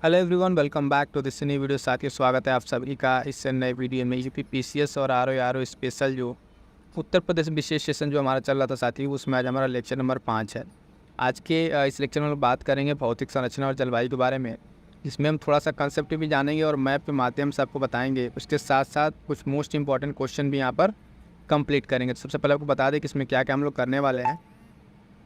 Hello everyone, welcome back to this new video. साथियों, स्वागत है आप सभी का इस नए वीडियो में। यूपी पीसीएस और आरओ स्पेशल जो उत्तर प्रदेश विशेष सेशन जो हमारा चल रहा था साथियों, उसमें आज हमारा लेक्चर नंबर 5 है। आज के इस लेक्चर में बात करेंगे भौतिक संरचना और जलवायु के बारे में। इसमें हम थोड़ा सा कंसेप्ट भी जानेंगे और मैप के माध्यम से आपको बताएंगे। उसके साथ साथ कुछ मोस्ट इंपॉर्टेंट क्वेश्चन भी यहाँ पर कंप्लीट करेंगे। तो सबसे पहले आपको बता दें कि इसमें क्या क्या हम लोग करने वाले हैं।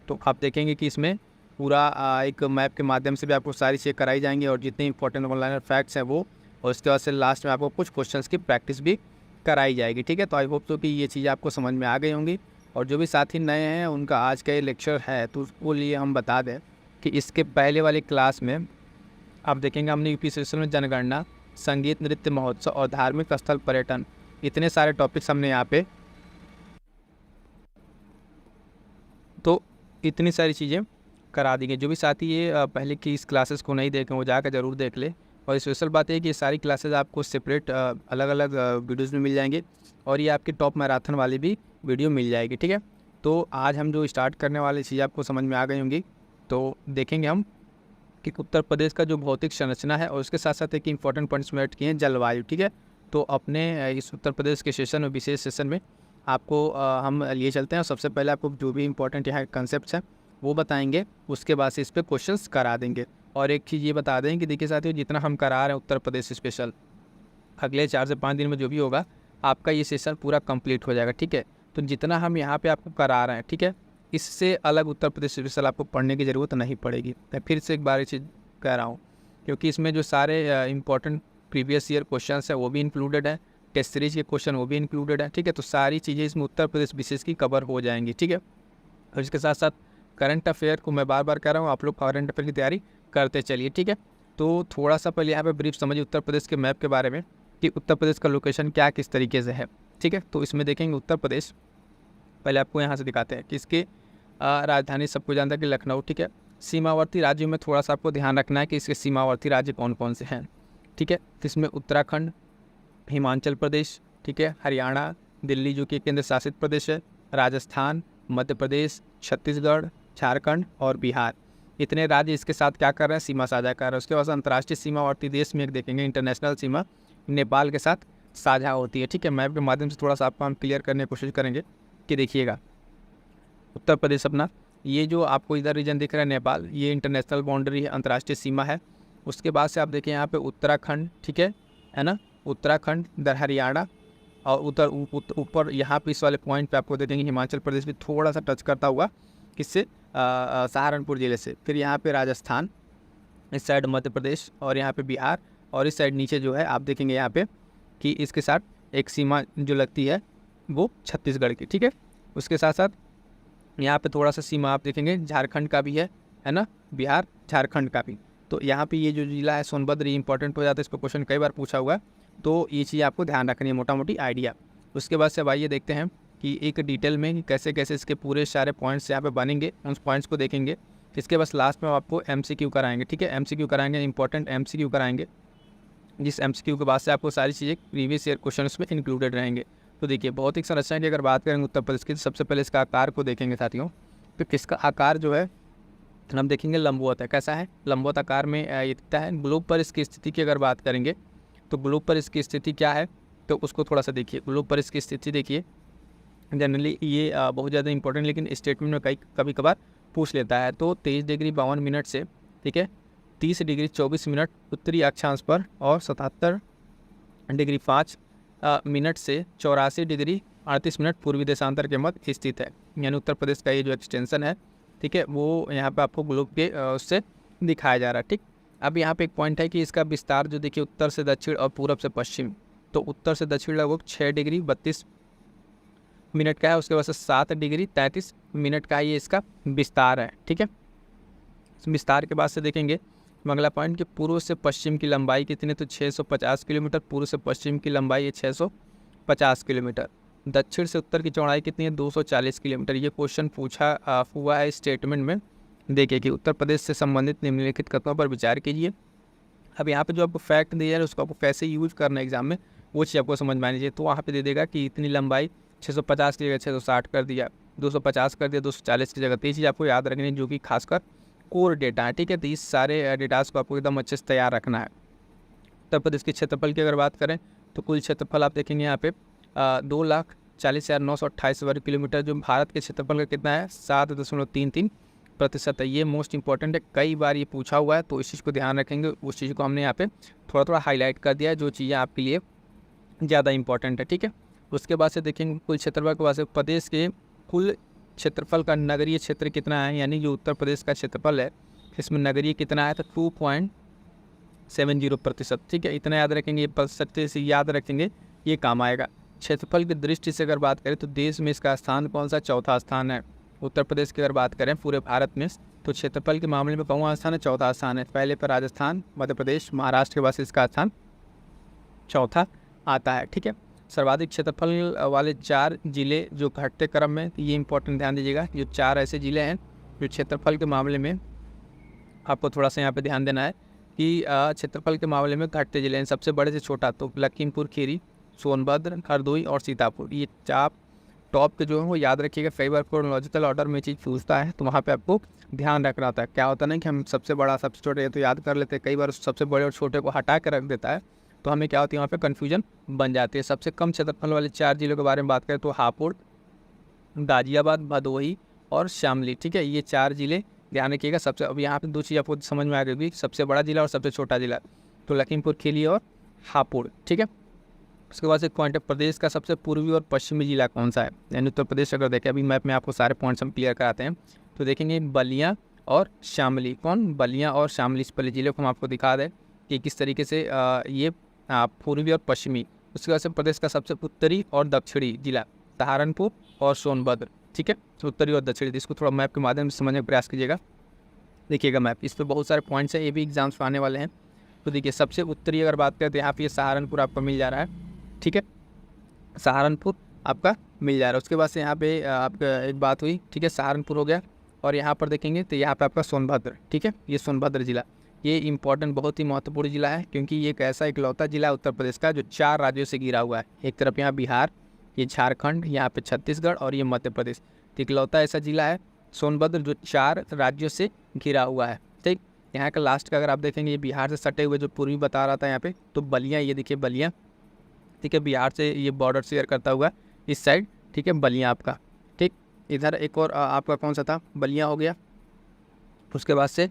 तो आप देखेंगे कि इसमें पूरा एक मैप के माध्यम से भी आपको सारी चीज़ें कराई जाएंगी और जितने इंपॉर्टेंट ऑनलाइन फैक्ट्स हैं वो, और उसके बाद से लास्ट में आपको कुछ क्वेश्चंस की प्रैक्टिस भी कराई जाएगी। ठीक है, तो आई होप तो कि ये चीज़ें आपको समझ में आ गई होंगी। और जो भी साथी नए हैं उनका आज का ये लेक्चर है, तो उसको लिए हम बता दें कि इसके पहले वाली क्लास में आप देखेंगे हमने यूपी सेशन में जनगणना, संगीत, नृत्य महोत्सव और धार्मिक स्थल पर्यटन, इतने सारे टॉपिक्स हमने यहाँ पे, तो इतनी सारी चीज़ें करा दी गई। जो भी साथी ये पहले की इस क्लासेस को नहीं देखें वो जाकर ज़रूर देख ले। और स्पेशल बात है कि ये सारी क्लासेस आपको सेपरेट अलग अलग वीडियोज़ में मिल जाएंगे और ये आपकी टॉप मैराथन वाली भी वीडियो मिल जाएगी। ठीक है, तो आज हम जो स्टार्ट करने वाली चीज़ें आपको समझ में आ गई होंगी। तो देखेंगे हम कि उत्तर प्रदेश का जो भौतिक संरचना है और उसके साथ साथ एक इंपॉर्टेंट पॉइंट्स में ऐड किए हैं जलवायु। ठीक है, तो अपने इस उत्तर प्रदेश के सेशन में, विशेष सेशन में आपको हम लिए चलते हैं और सबसे पहले आपको जो भी इंपॉर्टेंट यहाँ कंसेप्ट हैं वो बताएंगे। उसके बाद से इस पर क्वेश्चंस करा देंगे। और एक चीज़ ये बता दें कि देखिए साथियों, जितना हम करा रहे हैं उत्तर प्रदेश स्पेशल, अगले 4 से 5 दिन में जो भी होगा आपका ये सेशन पूरा कंप्लीट हो जाएगा। ठीक है, तो जितना हम यहाँ पे आपको करा रहे हैं, ठीक है, इससे अलग उत्तर प्रदेश स्पेशल आपको पढ़ने की ज़रूरत नहीं पड़ेगी। मैं फिर से एक बार ये चीज़ कह रहा हूँ, क्योंकि इसमें जो सारे इंपॉर्टेंट प्रीवियस ईयर क्वेश्चन है वो भी इंक्लूडेड है, टेस्ट सीरीज के क्वेश्चन वो भी इंक्लूडेड है। ठीक है, तो सारी चीज़ें इसमें उत्तर प्रदेश विशेष की कवर हो जाएंगी। ठीक है, और इसके साथ साथ करंट अफेयर को मैं बार बार कह रहा हूँ, आप लोग करंट अफेयर की तैयारी करते चलिए। ठीक है, तो थोड़ा सा पहले यहाँ पे ब्रीफ समझिए उत्तर प्रदेश के मैप के बारे में कि उत्तर प्रदेश का लोकेशन क्या किस तरीके से है। ठीक है, तो इसमें देखेंगे उत्तर प्रदेश, पहले आपको यहाँ से दिखाते हैं कि इसके राजधानी सबको जानता है कि लखनऊ। ठीक है, सीमावर्ती राज्यों में थोड़ा सा आपको ध्यान रखना है कि इसके सीमावर्ती राज्य कौन कौन से हैं। ठीक है, तो इसमें उत्तराखंड, हिमाचल प्रदेश, ठीक है, हरियाणा, दिल्ली जो कि केंद्र शासित प्रदेश है, राजस्थान, मध्य प्रदेश, छत्तीसगढ़, झारखंड और बिहार, इतने राज्य इसके साथ क्या कर रहे हैं, सीमा साझा कर रहे हैं। उसके बाद अंतर्राष्ट्रीय सीमावर्ती देश में एक देखेंगे इंटरनेशनल सीमा नेपाल के साथ साझा होती है। ठीक है, मैप के माध्यम से थोड़ा सा आपको हम क्लियर करने की कोशिश करेंगे कि देखिएगा उत्तर प्रदेश अपना, ये जो आपको इधर रीजन दिख रहा है नेपाल, ये इंटरनेशनल बाउंड्री है, अंतर्राष्ट्रीय सीमा है। उसके बाद से आप देखें यहाँ पे उत्तराखंड, ठीक है ना, उत्तराखंड, इधर हरियाणा और ऊपर यहाँ पे इस वाले पॉइंट पे आपको दे देंगे हिमाचल प्रदेश भी थोड़ा सा टच करता हुआ, किससे, सहारनपुर ज़िले से। फिर यहाँ पे राजस्थान, इस साइड मध्य प्रदेश और यहाँ पे बिहार, और इस साइड नीचे जो है आप देखेंगे यहाँ पे कि इसके साथ एक सीमा जो लगती है वो छत्तीसगढ़ की। ठीक है, उसके साथ साथ यहाँ पे थोड़ा सा सीमा आप देखेंगे झारखंड का भी है ना, बिहार झारखंड का भी। तो यहाँ पे ये जो जिला है सोनभद्र, ये इंपॉर्टेंट हो जाता है, इस पर क्वेश्चन कई बार पूछा हुआ है, तो ये चीज़ आपको ध्यान रखनी है, मोटा मोटी आइडिया। उसके बाद से अब आइए देखते हैं कि एक डिटेल में कि कैसे कैसे इसके पूरे सारे पॉइंट्स यहाँ पे बनेंगे, उन पॉइंट्स को देखेंगे। इसके बस लास्ट में आपको MCQ कराएंगे। ठीक है, MCQ कराएंगे, इंपॉर्टेंट MCQ कराएंगे, जिस MCQ के बाद से आपको सारी चीज़ें प्रीवियस ईयर क्वेश्चन उसमें इंक्लूडेड रहेंगे। तो देखिए भौतिक संरचना की अगर बात करेंगे उत्तर प्रदेश की, तो सबसे पहले इसका आकार को देखेंगे साथियों। तो किसका आकार जो है हम देखेंगे लंबवत है। कैसा है, लंबवत आकार में ये दिखता है। ग्लोब पर इसकी स्थिति की अगर बात करेंगे तो ग्लोब पर इसकी स्थिति क्या है, तो उसको थोड़ा सा देखिए। ग्लोब पर इसकी स्थिति देखिए, जनरली ये बहुत ज़्यादा इंपॉर्टेंट लेकिन स्टेटमेंट में कभी कभार पूछ लेता है। तो 23 डिग्री 52 मिनट से, ठीक है, 30 डिग्री 24 मिनट उत्तरी अक्षांश पर और 77 डिग्री 5 मिनट से 84 डिग्री 38 मिनट पूर्वी देशांतर के मध्य स्थित है। यानी उत्तर प्रदेश का ये जो एक्सटेंशन है, ठीक है, वो यहाँ पे आपको ग्लोब के उससे दिखाया जा रहा है। ठीक, अब यहाँ पे एक पॉइंट है कि इसका विस्तार जो देखिए उत्तर से दक्षिण और पूरब से पश्चिम, तो उत्तर से दक्षिण लगभग 6 डिग्री 32 मिनट का है। उसके बाद से 7 डिग्री 33 मिनट का ये इसका विस्तार है। ठीक है, इस विस्तार के बाद से देखेंगे अगला पॉइंट कि पूर्व से पश्चिम की लंबाई कितनी, तो 650 किलोमीटर। पूर्व से पश्चिम की लंबाई है 650 किलोमीटर। दक्षिण से उत्तर की चौड़ाई कितनी है, 240 किलोमीटर। ये क्वेश्चन पूछा हुआ है स्टेटमेंट में। देखिए कि उत्तर प्रदेश से संबंधित निम्नलिखित कथनों पर विचार कीजिए। अब यहाँ पे जो आपको फैक्ट दिया है उसको आपको कैसे यूज करना है एग्जाम में, वो चीज़ आपको समझ में आनी चाहिए। तो वहाँ पे दे देगा कि इतनी लंबाई 650 की जगह 660 कर दिया, 250 कर दिया 240 की जगह। तो ये चीज़ आपको याद रखनी है, जो कि खासकर कोर डेटा है, ठीक है। तो इस सारे डेटास को आपको एकदम अच्छे से तैयार रखना है। उत्तर प्रदेश के क्षेत्रफल की अगर बात करें तो कुल क्षेत्रफल आप देखेंगे यहाँ पे 2,40,928 वर्ग किलोमीटर, जो भारत के क्षेत्रफल का कितना है 7.33% है। ये मोस्ट इंपॉर्टेंट है, कई बार ये पूछा हुआ है, तो इस चीज़ को ध्यान रखेंगे। उस चीज़ को हमने यहाँ पे थोड़ा थोड़ा हाईलाइट कर दिया है, जो चीज़ें आपके लिए ज़्यादा इंपॉर्टेंट है, ठीक है। उसके बाद से देखेंगे कुल क्षेत्रफल के बाद से प्रदेश के कुल क्षेत्रफल का नगरीय क्षेत्र कितना है, यानी जो उत्तर प्रदेश का क्षेत्रफल है इसमें नगरीय कितना है, तो 2.70%, ठीक है। इतना याद रखेंगे, ये प्रतिशत से याद रखेंगे, ये काम आएगा। क्षेत्रफल की दृष्टि से अगर बात करें तो देश में इसका स्थान कौन सा, चौथा स्थान है। उत्तर प्रदेश की अगर बात करें पूरे भारत में तो क्षेत्रफल के मामले में कौन स्थान है, चौथा स्थान है। पहले पर राजस्थान, मध्य प्रदेश, महाराष्ट्र के बाद से इसका स्थान चौथा आता है, ठीक है। सर्वाधिक क्षेत्रफल वाले 4 जिले जो घटते क्रम में, ये इंपॉर्टेंट ध्यान दीजिएगा। जो 4 ऐसे जिले हैं जो क्षेत्रफल के मामले में आपको थोड़ा सा यहाँ पे ध्यान देना है कि क्षेत्रफल के मामले में घटते जिले हैं। सबसे बड़े से छोटा तो लखीमपुर खीरी, सोनभद्र, हरदोई और सीतापुर, ये 4 टॉप के जो है वो याद रखिएगा। कई बार क्रोनोलॉजिकल ऑर्डर में चीज़ पूछता है तो वहाँ पे आपको ध्यान रखना होता है। क्या होता है ना कि हम सबसे बड़ा सबसे छोटा ये तो याद कर लेते हैं, कई बार सबसे बड़े और छोटे को हटा के रख देता है, तो हमें क्या होती है वहाँ पे कन्फ्यूजन बन जाती है। सबसे कम क्षेत्रफल वाले 4 जिलों के बारे में बात करें तो हापुड़, गाजियाबाद, भदोही और शामली, ठीक है। ये 4 जिले ध्यान रखिएगा। सबसे अब यहाँ पे 2 चीज़ आपको समझ में आ गई, सबसे बड़ा जिला और सबसे छोटा जिला, तो लखीमपुर खीरी और हापुड़, ठीक है। उसके बाद एक पॉइंट है, प्रदेश का सबसे पूर्वी और पश्चिमी जिला कौन सा है, यानी उत्तर प्रदेश अगर देखें, अभी मैप में आपको सारे पॉइंट्स हम क्लियर कराते हैं, तो देखेंगे बलिया और शामली। कौन, बलिया और शामली, इस पहले जिले को हम आपको दिखा दें कि किस तरीके से ये पूर्वी और पश्चिमी। उसके बाद से प्रदेश का सबसे उत्तरी और दक्षिणी जिला सहारनपुर और सोनभद्र, ठीक है। तो उत्तरी और दक्षिणी, इसको थोड़ा मैप के माध्यम से समझने का प्रयास कीजिएगा। देखिएगा मैप, इस पर बहुत सारे पॉइंट्स हैं, ये भी एग्जाम्स में आने वाले हैं। तो देखिए सबसे उत्तरी अगर बात करें तो यहाँ पे ये सहारनपुर आपको मिल जा रहा है, ठीक है। सहारनपुर आपका मिल जा रहा है। उसके बाद से यहाँ पे आपका एक बात हुई, ठीक है, सहारनपुर हो गया। और यहाँ पर देखेंगे तो यहाँ पे आपका सोनभद्र, ठीक है। ये सोनभद्र जिला, ये इंपॉर्टेंट, बहुत ही महत्वपूर्ण जिला है, क्योंकि ये एक ऐसा इकलौता जिला उत्तर प्रदेश का जो 4 राज्यों से घिरा हुआ है। एक तरफ यहाँ बिहार, ये झारखंड, यहाँ पे छत्तीसगढ़ और ये मध्य प्रदेश। तो इकलौता ऐसा जिला है सोनभद्र जो 4 राज्यों से घिरा हुआ है, ठीक। यहाँ का लास्ट का अगर आप देखेंगे, ये बिहार से सटे हुए जो पूर्वी बता रहा था यहाँ पे, तो बलिया, ये देखिए बलिया, ठीक है, बिहार से ये बॉर्डर शेयर करता हुआ इस साइड, ठीक है, बलिया आपका, ठीक। इधर एक और आपका कौन सा था, बलिया हो गया। उसके बाद से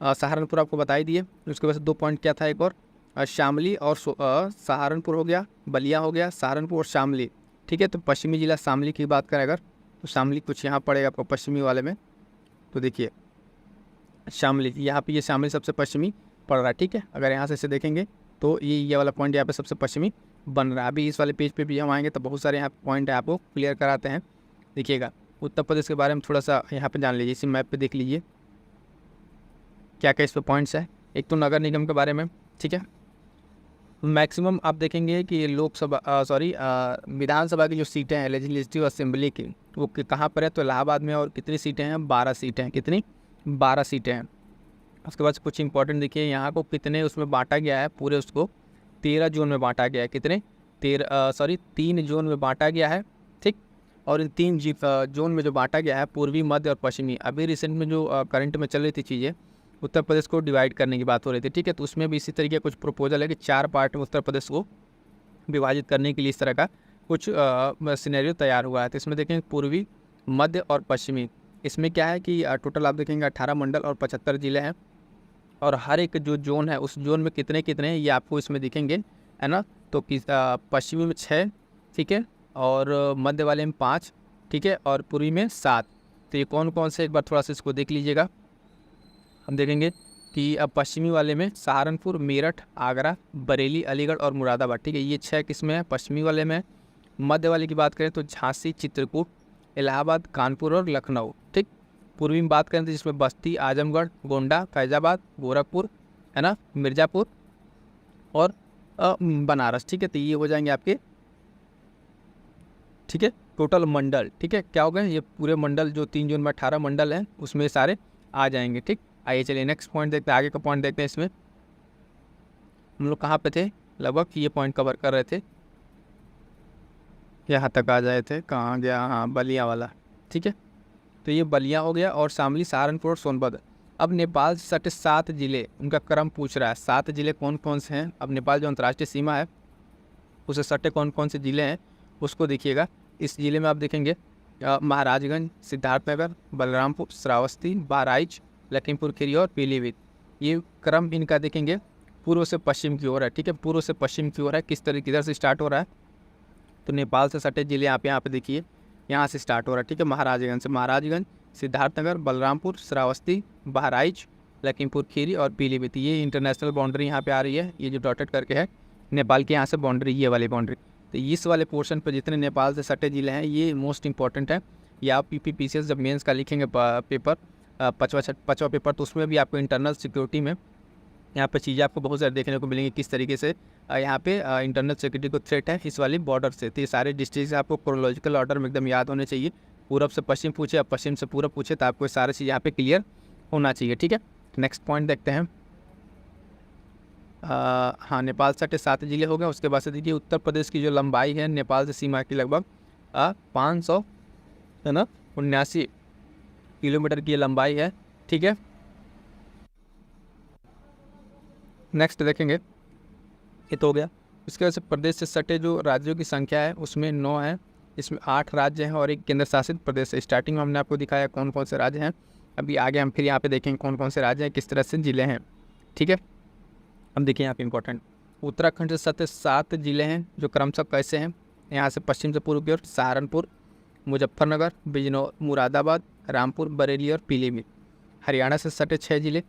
सहारनपुर आपको बता ही दिए। उसके बाद से 2 पॉइंट क्या था, एक और शामली और सहारनपुर हो गया, बलिया हो गया, सहारनपुर और शामली, ठीक है। तो पश्चिमी जिला शामली की बात करें अगर, तो शामली कुछ यहाँ पड़ेगा आपको पश्चिमी वाले में, तो देखिए शामली, यहाँ पे ये शामली सबसे पश्चिमी पड़ रहा है, ठीक है। अगर यहाँ से इसे देखेंगे तो ये वाला पॉइंट यहाँ पे सबसे पश्चिमी बन रहा है। अभी इस वाले पेज पे भी हम आएंगे तो बहुत सारे यहाँ पॉइंट है, आपको क्लियर कराते हैं। देखिएगा उत्तर प्रदेश के बारे में थोड़ा सा यहाँ पे जान लीजिए, इसी मैप पे देख लीजिए क्या क्या इस पे पॉइंट्स है। एक तो नगर निगम के बारे में, ठीक है। मैक्सिमम आप देखेंगे कि लोकसभा विधानसभा की जो सीटें हैं लेजिस्लेटिव असेंबली की, वो कहाँ पर है, तो इलाहाबाद में। और कितनी सीटें हैं, 12 सीटें हैं। कितनी, 12 सीटें हैं। उसके बाद कुछ इंपॉर्टेंट देखिए, यहाँ को कितने उसमें बांटा गया है, पूरे उसको 13 जोन में बांटा गया है। कितने, 3 जोन में बांटा गया है, ठीक। और इन 3 जोन में जो बांटा गया है, पूर्वी, मध्य और पश्चिमी। अभी रिसेंट में जो करंट में चल रही थी चीज़ें, उत्तर प्रदेश को डिवाइड करने की बात हो रही थी, ठीक है। तो उसमें भी इसी तरीके कुछ प्रपोजल है कि 4 पार्ट में उत्तर प्रदेश को विभाजित करने के लिए इस तरह का कुछ सिनेरियो तैयार हुआ है। तो इसमें देखेंगे पूर्वी, मध्य और पश्चिमी। इसमें क्या है कि टोटल आप देखेंगे 18 मंडल और 75 जिले हैं, और हर एक जो जोन है उस जोन में कितने कितने हैं ये आपको इसमें दिखेंगे, है ना। तो पश्चिमी में 6, ठीक है, और मध्य वाले में 5, ठीक है, और पूर्वी में 7। तो ये कौन कौन से, एक बार थोड़ा सा इसको देख लीजिएगा। हम देखेंगे कि अब पश्चिमी वाले में सहारनपुर, मेरठ, आगरा, बरेली, अलीगढ़ और मुरादाबाद, ठीक है। ये 6 किस्में हैं पश्चिमी वाले में। मध्य वाले की बात करें तो झांसी, चित्रकूट, इलाहाबाद, कानपुर और लखनऊ, ठीक। पूर्वी में बात करें तो जिसमें बस्ती, आजमगढ़, गोंडा, फैजाबाद, गोरखपुर, है ना, मिर्ज़ापुर और बनारस, ठीक है। तो ये हो जाएंगे आपके, ठीक है, टोटल मंडल, ठीक है। क्या हो गए ये पूरे मंडल, जो 3 जोन में 18 मंडल हैं उसमें सारे आ जाएंगे, ठीक। आइए चलिए नेक्स्ट पॉइंट देखते हैं, आगे का पॉइंट देखते हैं। इसमें हम लोग कहाँ पे थे, लगभग ये पॉइंट कवर कर रहे थे, यहाँ तक आ जाए थे, कहाँ गया, हाँ बलिया वाला, ठीक है। तो ये बलिया हो गया और शामली, सहारनपुर और सोनभद्र। अब नेपाल से सटे 7 जिले, उनका क्रम पूछ रहा है। 7 जिले कौन कौन से हैं? अब नेपाल जो अंतर्राष्ट्रीय सीमा है उसे सटे कौन कौन से जिले हैं उसको देखिएगा। इस ज़िले में आप देखेंगे महाराजगंज, सिद्धार्थनगर, बलरामपुर, श्रावस्ती, बहराइच, लखीमपुर खीरी और पीलीभीत। ये क्रम इनका देखेंगे पूर्व से पश्चिम की ओर है, ठीक है, पूर्व से पश्चिम की ओर है। किस तरीके किधर से स्टार्ट हो रहा है? तो नेपाल से सटे जिले आप यहाँ पे देखिए, यहाँ से स्टार्ट हो रहा है, ठीक है। महाराजगंज से, महाराजगंज, सिद्धार्थनगर, बलरामपुर, श्रावस्ती, बहराइच, लखीमपुर खीरी और पीलीभीत। ये इंटरनेशनल बाउंड्री यहाँ पे आ रही है। ये जो डॉटेड करके है नेपाल के यहाँ से बाउंड्री, ये वाली बाउंड्री। तो इस वाले पोर्शन पर जितने नेपाल से सटे जिले हैं ये मोस्ट इंपॉर्टेंट है। ये आप PPPCS जब मेंस का लिखेंगे पेपर, पाँचवा पेपर, तो उसमें भी आपको इंटरनल सिक्योरिटी में यहाँ पे चीज़ें आपको बहुत सारी देखने को मिलेंगी, किस तरीके से यहाँ पे इंटरनल सिक्योरिटी को थ्रेट है इस वाली बॉर्डर से। तो ये सारे डिस्ट्रिक्ट आपको क्रोनोलॉजिकल ऑर्डर में एकदम याद होने चाहिए। पूरब से पश्चिम पूछे या पश्चिम से पूरब पूछे तो आपको सारी चीज़ यहाँ पे क्लियर होना चाहिए, ठीक है। नेक्स्ट पॉइंट देखते हैं। हाँ, नेपाल से 7 जिले हो गए। उसके बाद से देखिए उत्तर प्रदेश की जो लंबाई है नेपाल से सीमा की लगभग 500 है ना 79 किलोमीटर की लंबाई है, ठीक है। नेक्स्ट देखेंगे, ये तो हो गया। उसके बाद से प्रदेश से सटे जो राज्यों की संख्या है उसमें 9 है। इसमें 8 राज्य हैं और एक केंद्र शासित प्रदेश है। स्टार्टिंग में हमने आपको दिखाया कौन कौन से राज्य हैं। अभी आगे हम फिर यहाँ पे देखेंगे कौन कौन से राज्य हैं, किस तरह से जिले हैं, ठीक है। अब देखिए यहाँ पे इंपॉर्टेंट, उत्तराखंड से सटे 7 जिले हैं जो क्रमशः कैसे हैं, यहाँ से पश्चिम से पूर्व की ओर सहारनपुर, मुजफ्फरनगर, बिजनौर, मुरादाबाद, रामपुर, बरेली और पीलीभीत। हरियाणा से सटे 6 जिले,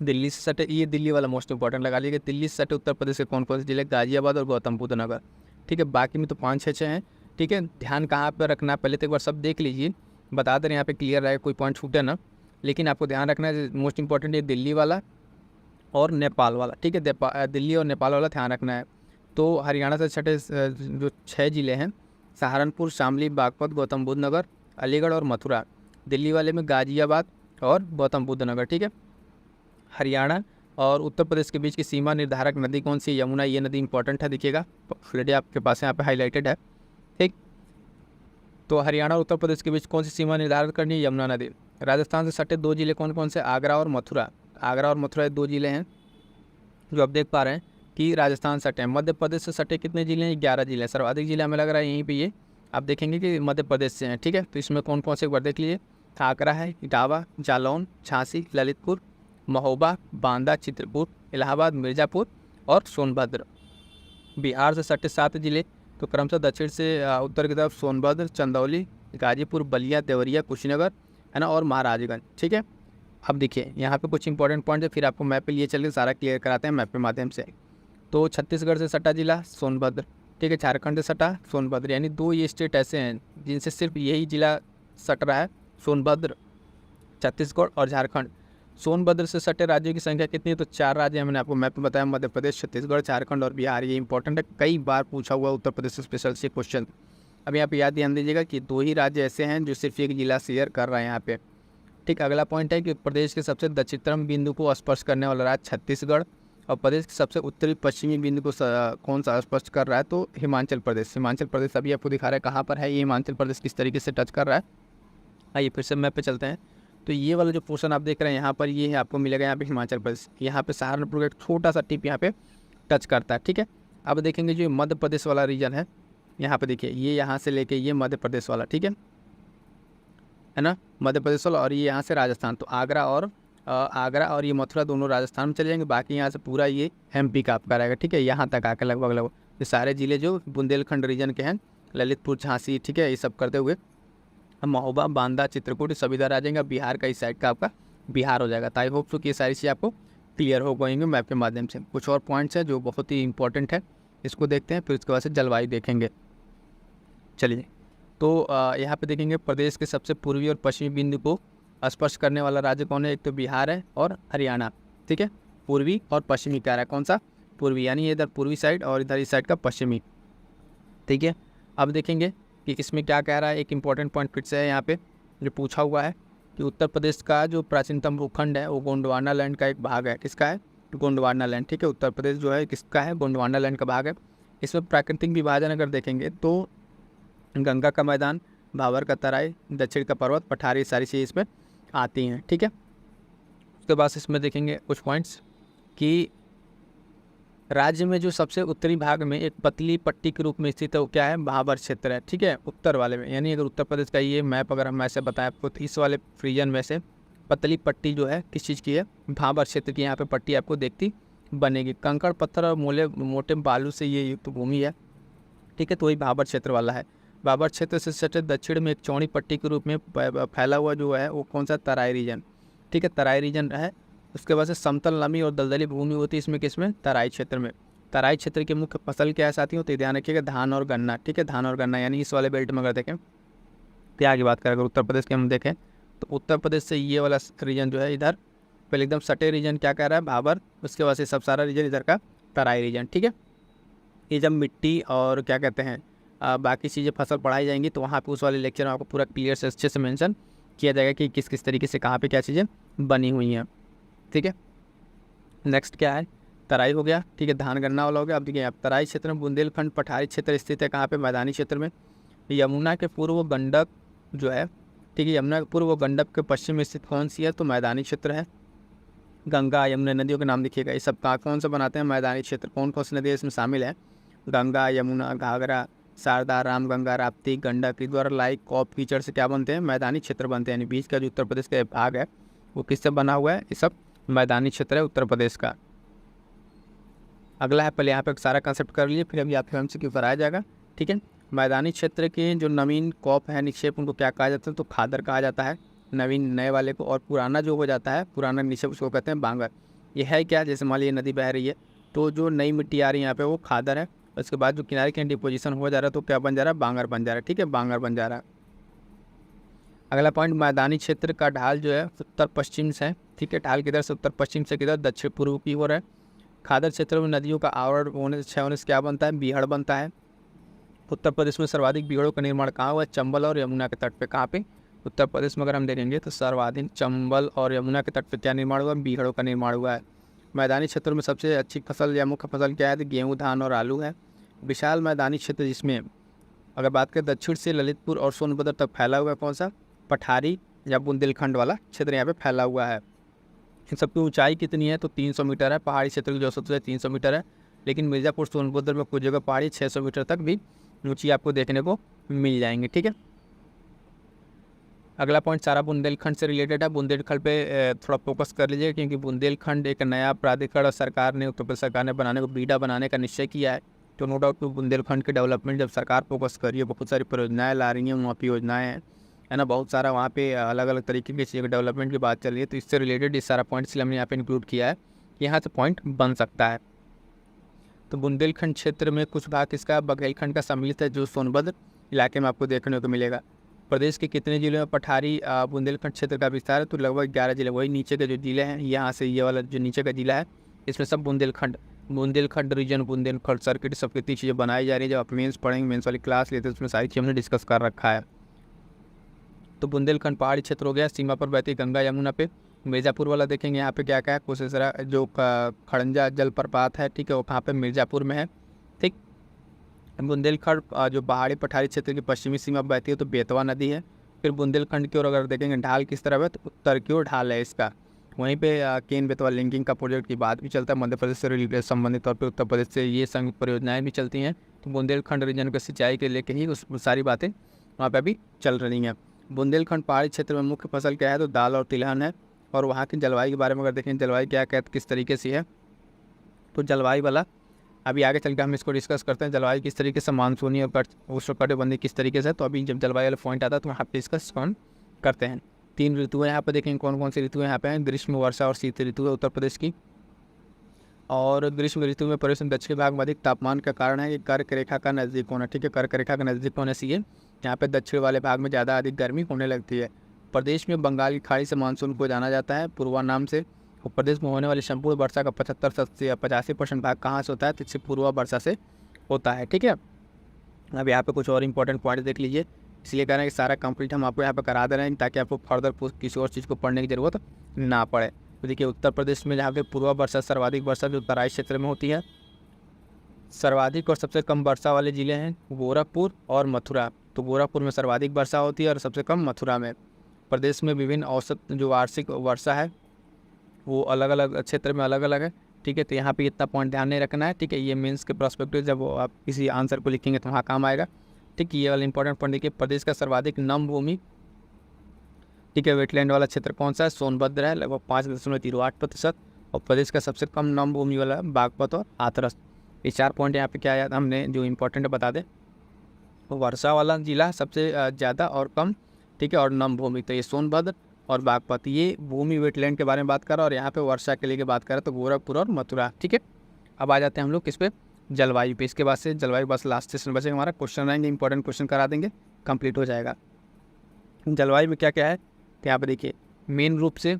दिल्ली से सटे, ये दिल्ली वाला मोस्ट इंपॉर्टेंट लगा लीजिए, दिल्ली से सटे उत्तर प्रदेश के कौन कौन से जिले, गाजियाबाद और गौतम बुद्ध नगर, ठीक है। बाकी में तो 5-6 हैं, ठीक है। ध्यान कहाँ पर रखना है पहले तो एक बार सब देख लीजिए, बता दें यहाँ पे क्लियर रहे, कोई पॉइंट छूटे ना। लेकिन आपको ध्यान रखना है मोस्ट इंपॉर्टेंट ये दिल्ली वाला और नेपाल वाला, ठीक है। दिल्ली और नेपाल वाला ध्यान रखना है। तो हरियाणा से छठे जो 6 जिले हैं, सहारनपुर, शामली, बागपत, गौतम बुद्ध नगर, अलीगढ़ और मथुरा। दिल्ली वाले में गाजियाबाद और गौतम बुद्ध नगर, ठीक है। हरियाणा और उत्तर प्रदेश के बीच की सीमा निर्धारक नदी कौन सी? यमुना। ये नदी इंपॉर्टेंट है, देखिएगा ऑलरेडी आपके पास यहाँ पे हाईलाइटेड है, ठीक। तो हरियाणा और उत्तर प्रदेश के बीच कौन सी सीमा निर्धारित करनी है? यमुना नदी। राजस्थान से सटे 2 जिले कौन कौन से? आगरा और मथुरा। आगरा और मथुरा 2 जिले हैं जो आप देख पा रहे हैं कि राजस्थान सटे हैं। मध्य प्रदेश से सटे कितने जिले हैं? 11 जिले हैं। सर्वाधिक जिले हमें लग रहा है यहीं पे ये आप देखेंगे कि मध्य प्रदेश से हैं, ठीक है। तो इसमें कौन कौन से एक बार देख लीजिए, आगरा है, इटावा, जालौन, झांसी, ललितपुर, महोबा, बांदा, चित्रकूट, इलाहाबाद, मिर्ज़ापुर और सोनभद्र। बिहार से सटे 7 जिले, तो क्रमशः दक्षिण से उत्तर की तरफ सोनभद्र, चंदौली, गाजीपुर, बलिया, देवरिया, कुशीनगर है ना और महाराजगंज, ठीक है। अब देखिए यहाँ पे कुछ इंपॉर्टेंट पॉइंट है, फिर आपको मैप पे लिए चलिए सारा क्लियर कराते हैं मैप के माध्यम से। तो छत्तीसगढ़ से सटा जिला सोनभद्र, ठीक है। झारखंड से सटा सोनभद्र, यानी 2 ये स्टेट ऐसे हैं जिनसे सिर्फ यही जिला सट रहा है, सोनभद्र, छत्तीसगढ़ और झारखंड। सोनभद्र से सटे राज्यों की संख्या कितनी है? तो 4 राज्य मैंने आपको मैप में बताया, मध्य प्रदेश, छत्तीसगढ़, झारखंड और बिहार। ये इंपॉर्टेंट है, कई बार पूछा हुआ उत्तर प्रदेश से स्पेशल से क्वेश्चन। अब यहाँ पे याद ध्यान दीजिएगा कि 2 ही राज्य ऐसे हैं जो सिर्फ एक जिला शेयर कर रहा है यहाँ पे, ठीक। अगला पॉइंट है कि प्रदेश के सबसे दक्षिणतम बिंदु को स्पर्श करने वाला राज्य छत्तीसगढ़, और प्रदेश के सबसे उत्तरी पश्चिमी बिंदु को कौन सा स्पर्श कर रहा है? तो हिमाचल प्रदेश। हिमाचल प्रदेश अभी आपको दिखा रहा है कहाँ पर है ये हिमाचल प्रदेश, किस तरीके से टच कर रहा है। आइए फिर से मैप पे चलते हैं। तो ये वाला जो पोर्शन आप देख रहे हैं यहाँ पर, ये है आपको मिलेगा यहाँ पे हिमाचल प्रदेश। यहाँ पे सहारनपुर का एक छोटा सा टिप यहाँ पे टच करता है, ठीक है। अब देखेंगे जो मध्य प्रदेश वाला रीजन है, यहाँ पे देखिए ये यहाँ से लेके ये मध्य प्रदेश वाला, ठीक है ना, मध्य प्रदेश वाला। और ये यहाँ से राजस्थान, तो आगरा और ये मथुरा दोनों राजस्थान में चले जाएंगे। बाकी यहाँ से पूरा ये MP का आपका रहेगा, ठीक है। यहाँ तक आकर लगभग ये सारे ज़िले जो बुंदेलखंड रीजन के हैं, ललितपुर, झांसी, ठीक है, ये सब करते हुए महोबा, बांदा, चित्रकूट सभी इधर आ जाएंगे। बिहार का इस साइड का आपका बिहार हो जाएगा। तो आई होप सो कि ये सारी चीज़ आपको क्लियर हो गएंगे मैप के माध्यम से। कुछ और पॉइंट्स हैं जो बहुत ही इंपॉर्टेंट है, इसको देखते हैं, फिर उसके बाद से जलवायु देखेंगे। चलिए, तो यहाँ पे देखेंगे प्रदेश के सबसे पूर्वी और पश्चिमी बिंदु को स्पर्श करने वाला राज्य कौन है? एक तो बिहार है और हरियाणा, ठीक है। पूर्वी और पश्चिमी कह रहा है, कौन सा? पूर्वी, यानी इधर पूर्वी साइड और इधर इस साइड का पश्चिमी, ठीक है। अब देखेंगे कि इसमें क्या कह रहा है। एक इंपॉर्टेंट पॉइंट फिर से है यहाँ पे जो पूछा हुआ है कि उत्तर प्रदेश का जो प्राचीनतम भूखंड है वो गोंडवाना लैंड का एक भाग है। किसका है? गोंडवाना लैंड, ठीक है। उत्तर प्रदेश जो है किसका है? गोंडवाना लैंड का भाग है। इसमें प्राकृतिक विभाजन अगर देखेंगे तो गंगा का मैदान, भाबर का तराई, दक्षिण का पर्वत, पठारी, सारी चीज़ें इसमें आती हैं। ठीक है, उसके बाद इसमें देखेंगे कुछ पॉइंट्स कि राज्य में जो सबसे उत्तरी भाग में एक पतली पट्टी के रूप में स्थित है वो क्या है, भाबर क्षेत्र है। ठीक है, उत्तर वाले में, यानी अगर उत्तर प्रदेश का ये मैप अगर हम ऐसे बताएं आपको, तो इस वाले रीजन में से पतली पट्टी जो है किस चीज़ की है, भाबर क्षेत्र की यहाँ पे पट्टी आपको देखती बनेगी। कंकड़ पत्थर और मोटे बालू से ये युक्त भूमि है। ठीक है, तो वही भाबर क्षेत्र वाला है। भाबर क्षेत्र से सटे दक्षिण में एक चौड़ी पट्टी के रूप में फैला हुआ जो है वो कौन सा, तराई रीजन। ठीक है, तराई रीजन है। उसके बाद से समतल नमी और दलदली भूमि होती है इसमें, किसमें, तराई क्षेत्र में। तराई क्षेत्र की मुख्य फसल क्या है साथियों, तो ध्यान रखिएगा धान और गन्ना। ठीक है, धान और गन्ना, यानी इस वाले बेल्ट में अगर देखें तो आगे बात करें, अगर उत्तर प्रदेश की हम देखें तो उत्तर प्रदेश से ये वाला रीजन जो है इधर पहले एकदम सटे रीजन क्या कह रहा है, भाबर। उसके बाद से सब सारा रीजन इधर का तराई रीजन। ठीक है, ये जब मिट्टी और क्या कहते हैं बाकी चीज़ें फसल पढ़ाई जाएंगी तो वहाँ पे उस वाले लेक्चर में आपको पूरा क्लियर से अच्छे से मेंशन किया जाएगा कि किस किस तरीके से कहाँ पे क्या चीज़ें बनी हुई हैं। ठीक है, नेक्स्ट क्या है, तराई हो गया। ठीक है, धान गन्ना वाला हो गया। अब देखिए आप तराई क्षेत्र में बुंदेलखंड पठारी क्षेत्र स्थित है, कहाँ पे, मैदानी क्षेत्र में। यमुना के पूर्व गंडक जो है, ठीक है, यमुना के पूर्व गंडक के पश्चिम में स्थित कौन सी है, तो मैदानी क्षेत्र है। गंगा यमुना नदियों के नाम देखिएगा, ये सब कहाँ कौन सा बनाते हैं, मैदानी क्षेत्र। कौन कौन सी नदियाँ इसमें शामिल है, गंगा, यमुना, घाघरा, शारदा, रामगंगा, राप्ती, गंडक, द्वारा लाई, कौप, कीचड़ से क्या बनते हैं, मैदानी क्षेत्र बनते हैं। यानी बीच का जो उत्तर प्रदेश का भाग है वो किससे बना हुआ है, ये सब मैदानी क्षेत्र है उत्तर प्रदेश का। अगला है, पहले यहाँ पे सारा कंसेप्ट कर लिए, फिर अभी आपके हमसे क्यों कराया जाएगा। ठीक है, मैदानी क्षेत्र के जो नवीन कौप है निक्षेप, उनको क्या कहा जाता है, तो खादर कहा जाता है नवीन नए वाले को। और पुराना जो हो जाता है, पुराना निक्षेप, उसको कहते हैं बांगर। ये है क्या, जैसे मान लीजिए नदी बह रही है तो जो नई मिट्टी आ रही है यहाँ पे वो खादर है। उसके बाद जो किनारे के डिपोजिशन हो जा रहा है तो क्या बन जा रहा है, बांगर बन जा रहा है। ठीक है, बांगर बन जा रहा है। अगला पॉइंट, मैदानी क्षेत्र का ढाल जो है उत्तर पश्चिम से है। ठीक है, ढाल किधर से, उत्तर पश्चिम से किधर, दक्षिण पूर्व की ओर है। खादर क्षेत्र में नदियों का आवरण होने से क्या बनता है, बीहड़ बनता है। उत्तर प्रदेश में सर्वाधिक बीहड़ों का निर्माण कहाँ हुआ है, चंबल और यमुना के तट पे। कहाँ पे, उत्तर प्रदेश में अगर हम देखेंगे तो सर्वाधिक चंबल और यमुना के तट पे क्या निर्माण हुआ, बीहड़ों का निर्माण हुआ है। मैदानी क्षेत्रों में सबसे अच्छी फसल या मुख्य फसल क्या है, तो गेहूँ, धान और आलू है। विशाल मैदानी क्षेत्र जिसमें अगर बात करें दक्षिण से ललितपुर और सोनभद्र तक फैला हुआ है, कौन सा, पठारी या बुंदेलखंड वाला क्षेत्र यहाँ पे फैला हुआ है। इन सबकी ऊंचाई कितनी है, तो 300 मीटर है। पहाड़ी क्षेत्र की जो औसत है 300 मीटर है, लेकिन मिर्ज़ापुर सोनभद्र में कुछ जगह पहाड़ी 600 मीटर तक भी ऊंची आपको देखने को मिल जाएंगे। ठीक है, अगला पॉइंट सारा बुंदेलखंड से रिलेटेड है। बुंदेलखंड पे थोड़ा फोकस कर लीजिए, क्योंकि बुंदेलखंड एक नया प्राधिकरण सरकार ने, उत्तर प्रदेश सरकार ने बनाने को, बीडा बनाने का निश्चय किया है। तो नो डाउट बुंदेलखंड के डेवलपमेंट जब सरकार फोकस कर रही है, बहुत सारी परियोजनाएँ ला रही हैं, वहाँ पर योजनाएँ हैं, है ना, बहुत सारा वहाँ पे अलग अलग तरीके की चीज़ों के डेवलपमेंट की बात चल रही है। तो इससे रिलेटेड ये सारा पॉइंट इसलिए हमने यहाँ पे इंक्लूड किया है कि यहाँ से पॉइंट बन सकता है। तो बुंदेलखंड क्षेत्र में कुछ भाग इसका बघेलखंड का सम्मिलित है, जो सोनभद्र इलाके में आपको देखने को मिलेगा। प्रदेश के कितने जिलों में पठारी बुंदेलखंड क्षेत्र का विस्तार है, तो लगभग 11 जिले। वही नीचे के जो जिले हैं, यहाँ से ये वाला जो नीचे का जिला है, इसमें सब बुंदेलखंड रीजन, बुंदेलखंड सर्किट, सब कितनी चीज़ें बनाई जा रही है। जब आप मेंस पढ़ेंगे, मेंस वाली क्लास लेते हैं, उसमें सारी चीज़ें हमने डिस्कस कर रखा है। तो बुंदेलखंड पहाड़ी क्षेत्र हो गया, सीमा पर बहती गंगा यमुना पे। मिर्ज़ापुर वाला देखेंगे, यहाँ पे क्या क्या है, कुशेसरा जो खड़ंजा जलप्रपात है, ठीक है, वो कहाँ पे, मिर्ज़ापुर में है। ठीक, बुंदेलखंड जो पहाड़ी पठारी क्षेत्र की पश्चिमी सीमा बहती है तो बेतवा नदी है। फिर बुंदेलखंड की ओर अगर देखेंगे ढाल किस तरफ है, तो उत्तर की ओर ढाल है इसका। वहीं पे केन बेतवा लिंकिंग का प्रोजेक्ट की बात भी चलता है, मध्य प्रदेश से संबंधित तौर पर उत्तर प्रदेश से ये संयुक्त परियोजनाएँ भी चलती हैं। तो बुंदेलखंड रीजन को सिंचाई के लेके ही उस सारी बातें वहाँ पर अभी चल रही हैं। बुंदेलखंड पहाड़ी क्षेत्र में मुख्य फसल क्या है, तो दाल और तिलहन है। और वहाँ की जलवायु के बारे में अगर देखें, जलवायु क्या किस तरीके से है, तो जलवायु वाला अभी आगे चल के हम इसको डिस्कस करते हैं। जलवायु किस तरीके से, मानसूनी और उष्णकटिबंधीय किस तरीके से, तो अभी जब जलवायु वाला पॉइंट आता है तो वहाँ पे डिस्कस करते हैं। 3 ऋतुएं यहाँ पे देखेंगे, कौन कौन सी ऋतुएं यहाँ पे हैं, ग्रीष्म, वर्षा और शीत ऋतु है उत्तर प्रदेश की। और ग्रीष्म ऋतु में प्रदेश में दक्षिणी भाग में अधिक तापमान का कारण है कि कर्क रेखा का नज़दीक होना। ठीक है, कर्क रेखा का नज़दीक होने से यहाँ पे दक्षिण वाले भाग में ज़्यादा अधिक गर्मी होने लगती है। प्रदेश में बंगाल की खाड़ी से मानसून को जाना जाता है पूर्वा नाम से। और प्रदेश में होने वाली संपूर्ण वर्षा का 75 से 85% भाग कहाँ से होता है, तो इससे पूर्वा वर्षा से होता है। ठीक है, अब यहाँ पे कुछ और इंपॉर्टेंट पॉइंट देख लीजिए, इसलिए कह रहे हैं कि सारा कंप्लीट हम आपको यहाँ पे करा दे रहे हैं ताकि आपको फर्दर किसी और चीज़ को पढ़ने की ज़रूरत ना पड़े। तो देखिए उत्तर प्रदेश में जहाँ पे पूर्वा वर्षा, सर्वाधिक वर्षा जो तराई क्षेत्र में होती है। सर्वाधिक और सबसे कम वर्षा वाले ज़िले हैं गोरखपुर और मथुरा। तो गोरखपुर में सर्वाधिक वर्षा होती है और सबसे कम मथुरा में। प्रदेश में विभिन्न औसत जो वार्षिक वर्षा है वो अलग अलग क्षेत्र में अलग अलग है, ठीक है। तो यहाँ पे इतना पॉइंट ध्यान नहीं रखना है, ठीक है। ये मेंस के प्रोस्पेक्टिव जब आप किसी आंसर को लिखेंगे तो वहाँ काम आएगा, ठीक। ये वाला इंपॉर्टेंट पॉइंट देखिए, प्रदेश का सर्वाधिक नम भूमि, ठीक है, वेटलैंड वाला क्षेत्र कौन सा है, सोनभद्र है, लगभग 5.08%। और प्रदेश का सबसे कम नम भूमि वाला बागपत और हाथरस। ये 4 पॉइंट यहाँ पे क्या याद हमने जो इंपॉर्टेंट बता दें। तो वर्षा वाला जिला सबसे ज़्यादा और कम, ठीक है, और नम भूमि, तो ये सोनभद्र और बागपत। ये भूमि वेटलैंड के बारे में बात कर रहा है और यहाँ पे वर्षा के लिए बात कर रहा है तो गोरखपुर और मथुरा, ठीक है। अब आ जाते हैं हम लोग किस पे, जलवायु पे। इसके बाद से जलवायु बस लास्ट सेशन बचेगा हमारा, क्वेश्चन रहेंगे, इंपॉर्टेंट क्वेश्चन करा देंगे, कंप्लीट हो जाएगा। जलवायु में क्या क्या है तो यहाँ पे देखिए, मेन रूप से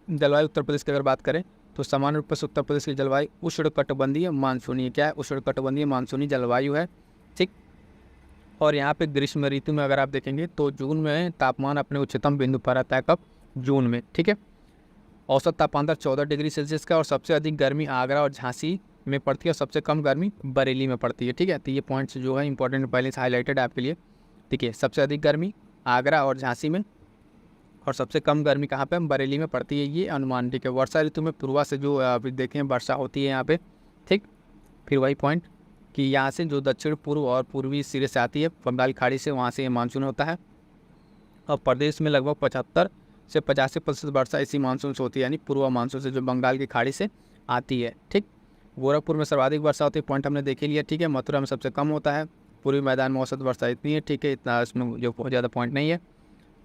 जलवायु उत्तर प्रदेश की अगर बात करें तो सामान्य रूप से उत्तर प्रदेश की जलवायु उष्णकटिबंधीय मानसूनी, क्या है, उष्णकटिबंधीय मानसूनी जलवायु है, ठीक। और यहाँ पे ग्रीष्म ऋतु में अगर आप देखेंगे तो जून में तापमान अपने उच्चतम बिंदु पर आता है, कब, जून में, ठीक है। औसत तापमान 14 डिग्री सेल्सियस का, और सबसे अधिक गर्मी आगरा और झांसी में पड़ती है और सबसे कम गर्मी बरेली में पड़ती है, ठीक है। तो ये पॉइंट्स जो है इंपॉर्टेंट पहले से हाईलाइटेड है आपके लिए, ठीक है। सबसे अधिक गर्मी आगरा और झांसी में, और सबसे कम गर्मी कहाँ पे, बरेली में पड़ती है, ये अनुमान, ठीक है। वर्षा ऋतु में पूर्वा से जो अभी देखें वर्षा होती है यहाँ पे, ठीक। फिर वही पॉइंट कि यहाँ से जो दक्षिण पूर्व और पूर्वी सिरे से आती है बंगाल खाड़ी से, वहाँ से ये मानसून होता है। और प्रदेश में लगभग 75 से 85% वर्षा इसी मानसून से होती है, यानी पूर्व मानसून से जो बंगाल की खाड़ी से आती है, ठीक। गोरखपुर में सर्वाधिक वर्षा होती है, पॉइंट हमने देख लिया, ठीक है। मथुरा में सबसे कम होता है, पूर्वी मैदान में औसत वर्षा इतनी है, ठीक है, इतना इसमें जो बहुत ज़्यादा पॉइंट नहीं है।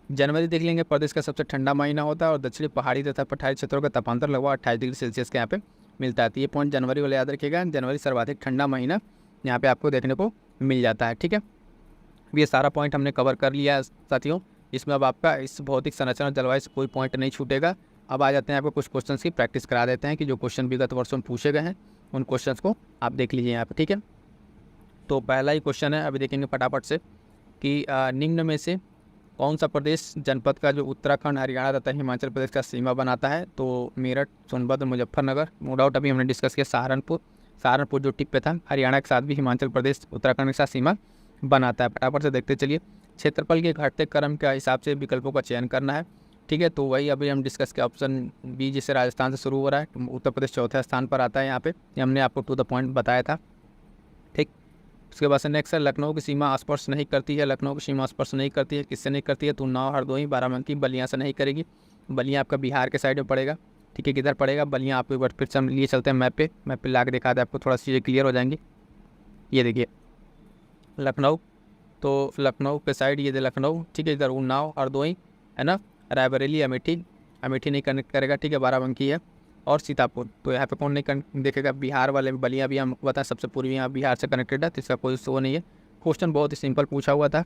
जनवरी देख लेंगे, प्रदेश का सबसे ठंडा महीना होता है और दक्षिणी पहाड़ी तथा पठारी क्षेत्रों का तापमान लगभग 28 डिग्री सेल्सियस के यहाँ पे मिलता है। तो ये पॉइंट जनवरी वाले याद रखिएगा, जनवरी सर्वाधिक ठंडा महीना यहाँ पे आपको देखने को मिल जाता है, ठीक है। ये सारा पॉइंट हमने कवर कर लिया है साथियों। इसमें अब आपका इस भौतिक संरचना और जलवायु से कोई पॉइंट नहीं छूटेगा। अब आ जाते हैं आपको कुछ क्वेश्चंस की प्रैक्टिस करा देते हैं कि जो क्वेश्चन विगत वर्षों में पूछे गए हैं उन क्वेश्चंस को आप देख लीजिए यहाँ पे, ठीक है। तो पहला ही क्वेश्चन है, अभी देखेंगे फटाफट से कि निम्न में से कौन सा प्रदेश जनपद का जो उत्तराखंड, हरियाणा तथा हिमाचल प्रदेश का सीमा बनाता है। तो मेरठ, सोनभद्र, मुजफ्फरनगर, नो डाउट अभी हमने डिस्कस किया, सहारनपुर जो टिप पे था, हरियाणा के साथ भी हिमाचल प्रदेश उत्तराखंड के साथ सीमा बनाता है। फटाफट से देखते चलिए। क्षेत्रफल के घटते क्रम के हिसाब से विकल्पों का चयन करना है, ठीक है। तो वही अभी हम डिस्कस किया, ऑप्शन बी जिससे राजस्थान से शुरू हो रहा है, उत्तर प्रदेश चौथे स्थान पर आता है यहाँ पे, ये हमने आपको टू द पॉइंट बताया था, ठीक। उसके बाद से नेक्स्ट है, लखनऊ की सीमा स्पर्श नहीं करती है, लखनऊ की सीमा स्पर्श नहीं करती है, किससे नहीं करती है, तो उन्नाव, हरदोई, बाराबंकी, बलिया से नहीं करेगी। बलिया आपका बिहार के साइड में पड़ेगा, ठीक है। किधर पड़ेगा बलिया, आपको एक बार फिर से हम लिए चलते हैं मैप पे ला के दिखा दे, आपको थोड़ा चीज़ें क्लियर हो जाएंगी। ये देखिए लखनऊ, तो लखनऊ के साइड ये लखनऊ, ठीक है। इधर उन्नाव, हरदोई है ना, रायबरेली, अमेठी नहीं कनेक्ट करेगा, ठीक है। बाराबंकी है और सीतापुर, तो यहाँ पे कौन नहीं देखेगा, बिहार वाले बलिया भी हमको पता है सबसे पूर्वी यहाँ बिहार से कनेक्टेड है, तो इसका कोई शो नहीं है। क्वेश्चन बहुत ही सिंपल पूछा हुआ था,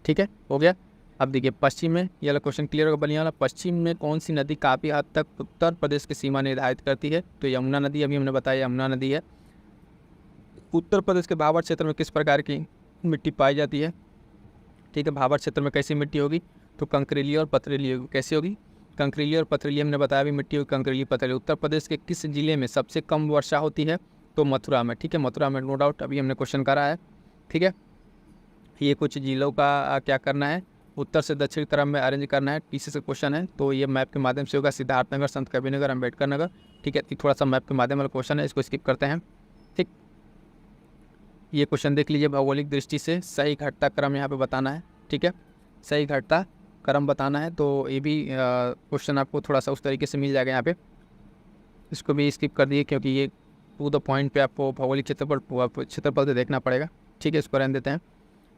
ठीक है, हो गया। अब देखिए पश्चिम में, ये वाला क्वेश्चन क्लियर होगा, बलिया वाला। पश्चिम में कौन सी नदी काफ़ी हद तक उत्तर प्रदेश की सीमा निर्धारित करती है, तो यमुना नदी, अभी हमने बताया यमुना नदी है। उत्तर प्रदेश के भाबर क्षेत्र में किस प्रकार की मिट्टी पाई जाती है, ठीक है। भाबर क्षेत्र में कैसी मिट्टी होगी, तो कंकरीली और पथरीली होगी। कैसी होगी, कंकरीली और पथरीली, हमने बताया भी मिट्टी होगी कंकरीली पथरीली। उत्तर प्रदेश के किस जिले में सबसे कम वर्षा होती है, तो मथुरा में, ठीक है। मथुरा में नो डाउट अभी हमने क्वेश्चन करा है, ठीक है। ये कुछ जिलों का क्या करना है, उत्तर से दक्षिण क्रम में अरेंज करना है, पीछे से क्वेश्चन है, तो ये मैप के माध्यम से होगा। सिद्धार्थनगर, संत कबीरनगर, अम्बेडकर नगर, ठीक है। थोड़ा सा मैप के माध्यम वाला क्वेश्चन है, इसको स्किप करते हैं, ठीक। ये क्वेश्चन देख लीजिए, भौगोलिक दृष्टि से सही घटता क्रम यहाँ पे बताना है, ठीक है। सही घटता क्रम बताना है, तो ये भी क्वेश्चन आपको थोड़ा सा उस तरीके से मिल जाएगा यहाँ पे। इसको भी स्किप कर दिए क्योंकि ये टू द पॉइंट पे आपको भौगोलिक क्षेत्रफल से देखना पड़ेगा, ठीक है। इसको रहने देते हैं।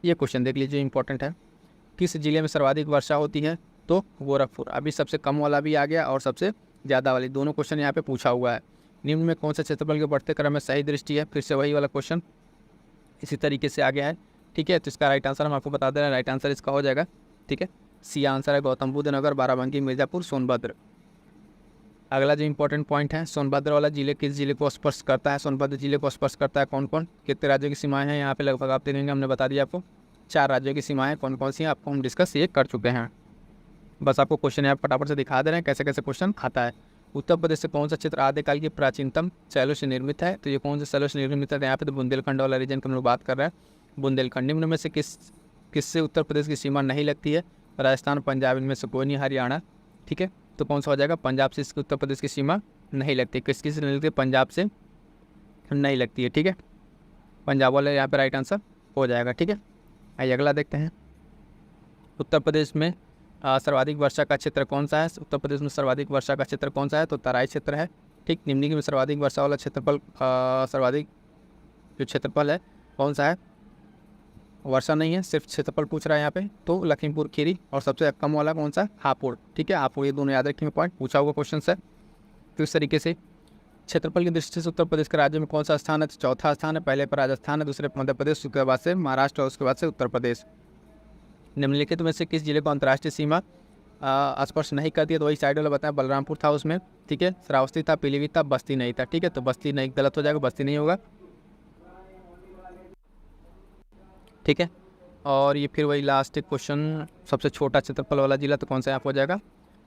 ये क्वेश्चन देख लीजिए, इंपॉर्टेंट है। किस जिले में सर्वाधिक वर्षा होती है, तो गोरखपुर। अभी सबसे कम वाला भी आ गया और सबसे ज़्यादा वाली, दोनों क्वेश्चन यहाँ पे पूछा हुआ है। निम्न में कौन सा क्षेत्रफल के बढ़ते क्रम में सही दृष्टि है, फिर से वही वाला क्वेश्चन इसी तरीके से आ गया है, ठीक है। तो इसका राइट आंसर हम आपको बता दे रहे हैं, राइट आंसर इसका हो जाएगा, ठीक है। सी आंसर है गौतम बुद्ध नगर, बाराबंकी, मिर्ज़ापुर, सोनभद्र। अगला जो इंपॉर्टेंट पॉइंट है, सोनभद्र वाला जिले किस जिले को स्पर्श करता है, सोनभद्र जिले को स्पर्श करता है कौन कौन, कितने राज्यों की सीमाएं हैं यहाँ पे, लगभग आप देखेंगे हमने बता दिया आपको 4 राज्यों की सीमाएं कौन कौन सी हैं, आपको हम डिस्कस ये कर चुके हैं। बस आपको क्वेश्चन यहाँ फटाफट से दिखा दे रहे हैं कैसे कैसे क्वेश्चन आता है। उत्तर प्रदेश से कौन सा क्षेत्र आदिकाल की प्राचीनतम शैलों से निर्मित है, तो ये कौन से शैलों से निर्मित है, यहाँ पे तो बुंदेलखंड वाला रीजन की हम लोग बात कर रहे हैं। बुंदेलखंड। निम्न में से किससे उत्तर प्रदेश की सीमा नहीं लगती है? राजस्थान, पंजाब, इनमें से कोई नहीं, हरियाणा। ठीक है, तो कौन सा हो जाएगा? पंजाब से इसकी उत्तर प्रदेश की सीमा नहीं लगती। किसकी से नहीं लगती? पंजाब से नहीं लगती है। ठीक है, पंजाब वाला यहाँ पे राइट आंसर हो जाएगा। ठीक है, आइए अगला देखते हैं। उत्तर प्रदेश में सर्वाधिक वर्षा का क्षेत्र कौन सा है? उत्तर प्रदेश में सर्वाधिक वर्षा का क्षेत्र कौन सा है? तो तराई क्षेत्र है। ठीक, निम्नलिखित में सर्वाधिक वर्षा वाला क्षेत्रफल सर्वाधिक जो क्षेत्रफल है कौन सा है? वर्षा नहीं है, सिर्फ क्षेत्रफल पूछ रहा है यहाँ पे, तो लखीमपुर खीरी। और सबसे कम वाला कौन सा? हापुड़। ठीक है, हापुड़, ये दोनों याद रखेंगे, पॉइंट पूछा हुआ क्वेश्चन है। तो इस तरीके से क्षेत्रफल की दृष्टि से उत्तर प्रदेश के राज्य में कौन सा स्थान है? तो चौथा स्थान है। पहले पर राजस्थान है, दूसरे मध्य प्रदेश, उसके बाद से महाराष्ट्र और उसके बाद से उत्तर प्रदेश। निम्नलिखित में से किस जिले को अंतर्राष्ट्रीय सीमा स्पर्श नहीं करती है? तो वही साइड वाला बताया, बलरामपुर था उसमें। ठीक है, श्रावस्ती था, पीलीभीत था, बस्ती नहीं था। ठीक है, तो बस्ती नहीं, गलत हो जाएगा, बस्ती नहीं होगा। ठीक है, और ये फिर वही लास्ट क्वेश्चन, सबसे छोटा क्षेत्रफल वाला जिला तो कौन सा यहाँ हो जाएगा?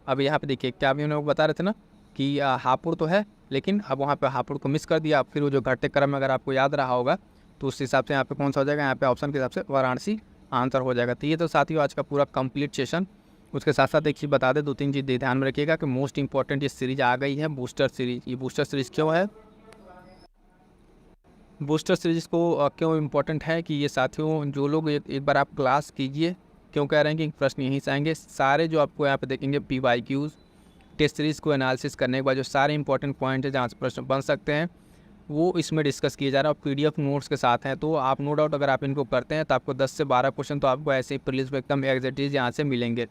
अब यहाँ पे देखिए, क्या अभी उन्होंने बता रहे थे ना कि हापुड़ तो है, लेकिन अब वहाँ पे हापुड़ को मिस कर दिया। फिर वो जो घटते क्रम में अगर आपको याद रहा होगा तो उस हिसाब से यहाँ पे कौन सा हो जाएगा? यहाँ पे ऑप्शन के हिसाब से वाराणसी आंसर हो जाएगा। तो ये तो साथियों आज का पूरा कंप्लीट सेशन। उसके साथ साथ एक चीज़ बता दें, 2-3 चीज़ ध्यान में रखिएगा कि मोस्ट इंपॉर्टेंट ये सीरीज आ गई है, बूस्टर सीरीज। ये बूस्टर सीरीज क्यों है? बूस्टर सीरीज को क्यों इम्पोर्टेंट है कि ये साथियों जो लोग एक बार आप क्लास कीजिए, क्यों कह रहे हैं कि प्रश्न यहीं से आएंगे सारे, जो आपको यहाँ पे देखेंगे PYQs टेस्ट सीरीज़ को एनालिसिस करने के बाद जो सारे इंपॉर्टेंट पॉइंट है जहाँ से प्रश्न बन सकते हैं वो इसमें डिस्कस किया जा रहा है और PDF नोट्स के साथ हैं। तो आप नो डाउट अगर आप इनको करते हैं तो आपको 10 से 12 क्वेश्चन तो आपको ऐसे ही प्रीलिम्स में एकदम एग्जैक्टिव यहाँ से मिलेंगे।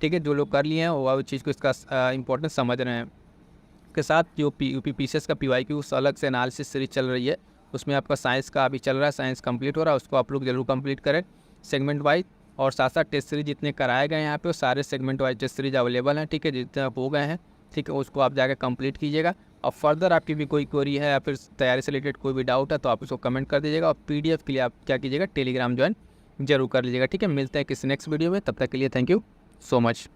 ठीक है, जो लोग कर लिए हैं वो चीज़ को इसका इंपॉर्टेंस समझ रहे हैं। के साथ जो UPPCS का PYQ अलग से एनालिसिस सीरीज चल रही है, उसमें आपका साइंस का अभी चल रहा है, साइंस कंप्लीट हो रहा है, उसको आप लोग जरूर कंप्लीट करें सेगमेंट वाइज। और साथ साथ टेस्ट सीरीज जितने कराए गए हैं यहाँ पे वो सारे segment wise test series available हैं। ठीक है, जितने आप हो गए हैं, ठीक है, उसको आप जाकर कंप्लीट कीजिएगा। और फर्दर आपकी भी कोई क्वेरी है या फिर तैयारी से रिलेटेड कोई भी डाउट है तो आप उसको कमेंट कर दीजिएगा। और PDF के लिए आप क्या कीजिएगा? टेलीग्राम ज्वाइन जरूर कर लीजिएगा। ठीक है, मिलते हैं किसी नेक्स्ट वीडियो में, तब तक के लिए थैंक यू सो मच।